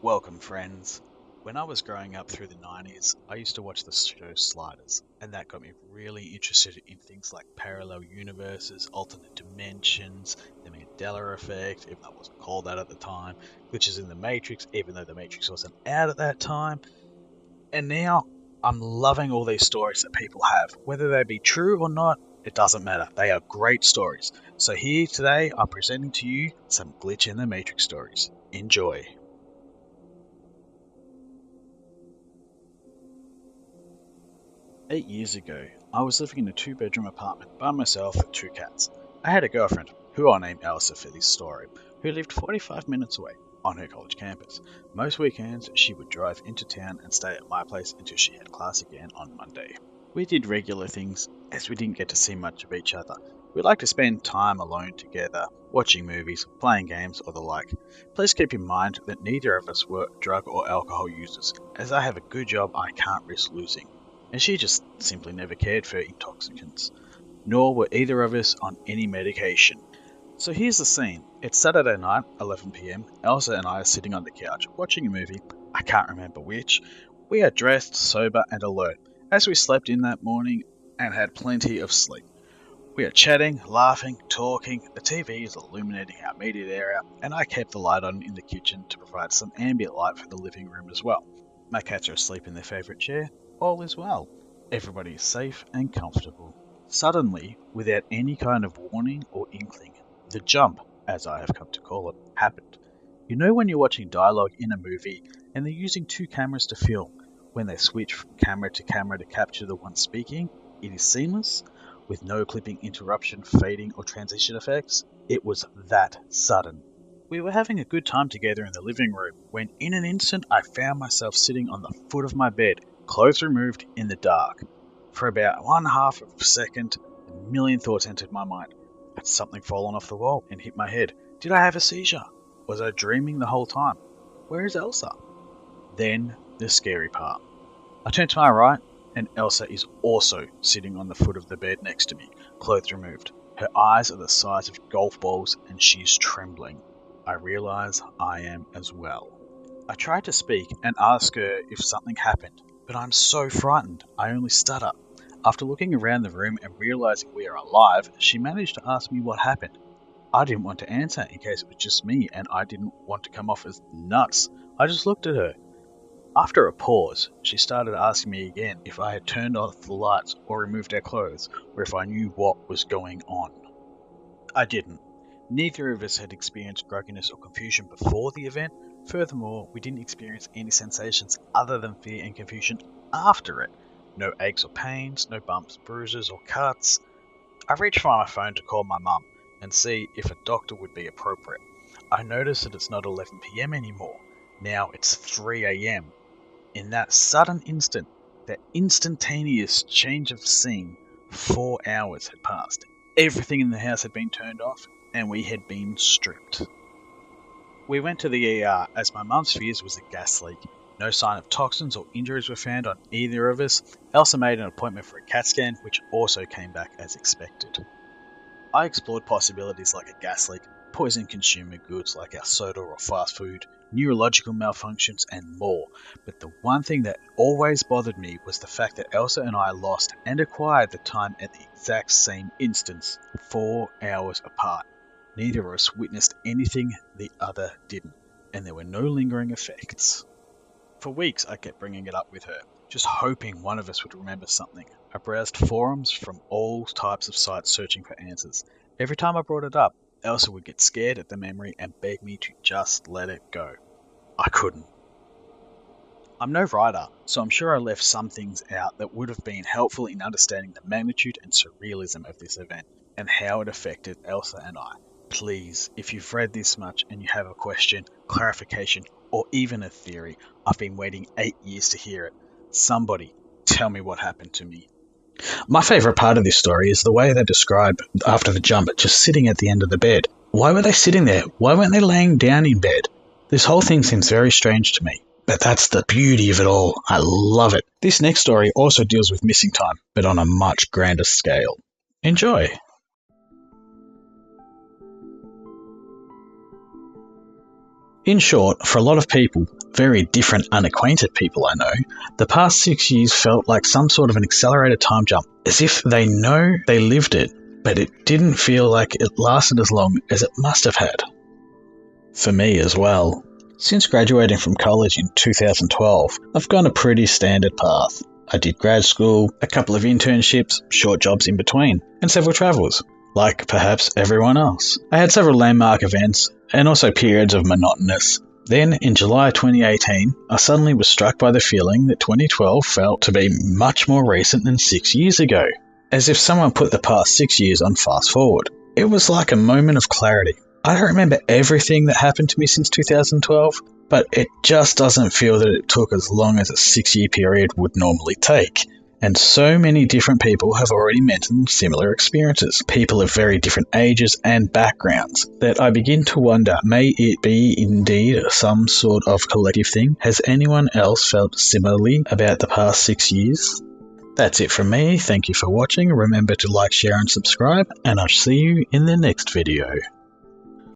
Welcome, friends. When I was growing up through the 90s, I used to watch the show Sliders, and that got me really interested in things like parallel universes, alternate dimensions, the Mandela effect, even though it wasn't called that at the time, glitches in the Matrix, even though the Matrix wasn't out at that time. And now I'm loving all these stories that people have. Whether they be true or not, it doesn't matter. They are great stories. So here today, I'm presenting to you some Glitch in the Matrix stories. Enjoy. 8 years ago, I was living in a two-bedroom apartment by myself with two cats. I had a girlfriend, who I'll name Elsa for this story, who lived 45 minutes away on her college campus. Most weekends, she would drive into town and stay at my place until she had class again on Monday. We did regular things, as we didn't get to see much of each other. We liked to spend time alone together, watching movies, playing games, or the like. Please keep in mind that neither of us were drug or alcohol users, as I have a good job I can't risk losing, and she just simply never cared for intoxicants, nor were either of us on any medication. So here's the scene. It's Saturday night, 11 p.m. Elsa and I are sitting on the couch, watching a movie. I can't remember which. We are dressed, sober, and alert, as we slept in that morning and had plenty of sleep. We are chatting, laughing, talking. The TV is illuminating our immediate area, and I kept the light on in the kitchen to provide some ambient light for the living room as well. My cats are asleep in their favourite chair. All is well. Everybody is safe and comfortable. Suddenly, without any kind of warning or inkling, the jump, as I have come to call it, happened. You know when you're watching dialogue in a movie and they're using two cameras to film, when they switch from camera to capture the one speaking, it is seamless, with no clipping, interruption, fading, or transition effects? It was that sudden. We were having a good time together in the living room when, in an instant, I found myself sitting on the foot of my bed, clothes removed, in the dark. For about 1/2 of a second, a million thoughts entered my mind. Had something fallen off the wall and hit my head? Did I have a seizure? Was I dreaming the whole time? Where is Elsa? Then, the scary part. I turned to my right, and Elsa is also sitting on the foot of the bed next to me, clothes removed. Her eyes are the size of golf balls, and she is trembling. I realize I am as well. I tried to speak and ask her if something happened, but I'm so frightened I only stutter. After looking around the room and realizing we are alive, she managed to ask me what happened. I didn't want to answer in case it was just me, and I didn't want to come off as nuts. I just looked at her. After a pause, she started asking me again if I had turned off the lights or removed our clothes, or if I knew what was going on. I didn't. Neither of us had experienced grogginess or confusion before the event. Furthermore, we didn't experience any sensations other than fear and confusion after it. No aches or pains, no bumps, bruises, or cuts. I reached for my phone to call my mum and see if a doctor would be appropriate. I noticed that it's not 11 p.m. anymore. Now it's 3 a.m. In that sudden instant, that instantaneous change of scene, 4 hours had passed. Everything in the house had been turned off, and we had been stripped. We went to the ER as my mum's fears was a gas leak. No sign of toxins or injuries were found on either of us. Elsa made an appointment for a CAT scan, which also came back as expected. I explored possibilities like a gas leak, poisoned consumer goods like our soda or fast food, neurological malfunctions, and more. But the one thing that always bothered me was the fact that Elsa and I lost and acquired the time at the exact same instance, 4 hours apart. Neither of us witnessed anything the other didn't, and there were no lingering effects. For weeks I kept bringing it up with her, just hoping one of us would remember something. I browsed forums from all types of sites searching for answers. Every time I brought it up, Elsa would get scared at the memory and beg me to just let it go. I couldn't. I'm no writer, so I'm sure I left some things out that would have been helpful in understanding the magnitude and surrealism of this event, and how it affected Elsa and I. Please, if you've read this much and you have a question, clarification, or even a theory, I've been waiting 8 years to hear it. Somebody, tell me what happened to me. My favourite part of this story is the way they describe, after the jump, just sitting at the end of the bed. Why were they sitting there? Why weren't they laying down in bed? This whole thing seems very strange to me. But that's the beauty of it all. I love it. This next story also deals with missing time, but on a much grander scale. Enjoy! In short, for a lot of people, very different unacquainted people I know, the past 6 years felt like some sort of an accelerated time jump, as if they know they lived it, but it didn't feel like it lasted as long as it must have had. For me as well. Since graduating from college in 2012, I've gone a pretty standard path. I did grad school, a couple of internships, short jobs in between, and several travels, like perhaps everyone else. I had several landmark events, and also periods of monotonous. Then, in July 2018, I suddenly was struck by the feeling that 2012 felt to be much more recent than 6 years ago, as if someone put the past 6 years on fast forward. It was like a moment of clarity. I don't remember everything that happened to me since 2012, but it just doesn't feel that it took as long as a 6-year period would normally take. And so many different people have already mentioned similar experiences, people of very different ages and backgrounds, that I begin to wonder, may it be indeed some sort of collective thing? Has anyone else felt similarly about the past 6 years? That's it from me. Thank you for watching. Remember to like, share and subscribe, and I'll see you in the next video.